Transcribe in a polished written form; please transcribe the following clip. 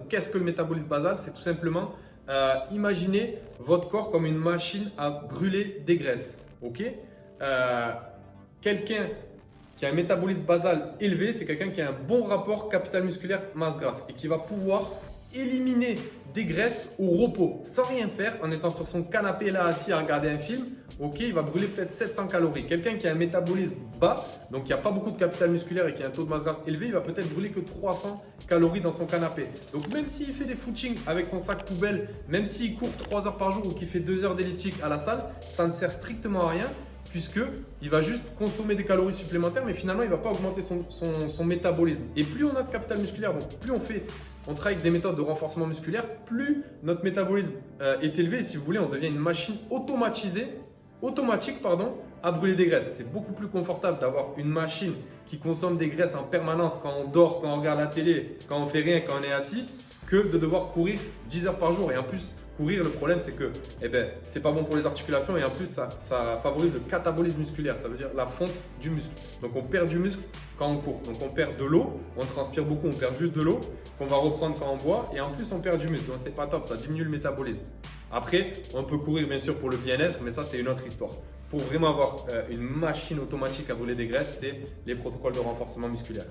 Qu'est-ce que le métabolisme basal? C'est tout simplement imaginez votre corps comme une machine à brûler des graisses. Ok. Quelqu'un qui a un métabolisme basal élevé, c'est quelqu'un qui a un bon rapport capital musculaire masse grasse et qui va pouvoir éliminer des graisses au repos sans rien faire en étant sur son canapé là assis à regarder un film. Ok, il va brûler peut-être 700 calories. Quelqu'un qui a un métabolisme bas, donc qui n'a pas beaucoup de capital musculaire et qui a un taux de masse grasse élevé, il va peut-être brûler que 300 calories dans son canapé. Donc même s'il fait des footings avec son sac poubelle, même s'il court 3 heures par jour ou qu'il fait 2 heures d'elliptique à la salle, ça ne sert strictement à rien puisqu'il va juste consommer des calories supplémentaires, mais finalement, il ne va pas augmenter son métabolisme. Et plus on a de capital musculaire, donc plus on travaille avec des méthodes de renforcement musculaire, plus notre métabolisme est élevé. Et si vous voulez, on devient une machine automatique à brûler des graisses. C'est beaucoup plus confortable d'avoir une machine qui consomme des graisses en permanence quand on dort, quand on regarde la télé, quand on fait rien, quand on est assis, que de devoir courir 10 heures par jour. Et en plus, courir, le problème, c'est que c'est pas bon pour les articulations et en plus, ça favorise le catabolisme musculaire, ça veut dire la fonte du muscle. Donc, on perd du muscle quand on court. Donc, on perd de l'eau, on transpire beaucoup, on perd juste de l'eau qu'on va reprendre quand on boit et en plus, on perd du muscle. Donc, c'est pas top, ça diminue le métabolisme. Après, on peut courir bien sûr pour le bien-être, mais ça, c'est une autre histoire. Pour vraiment avoir une machine automatique à brûler des graisses, c'est les protocoles de renforcement musculaire.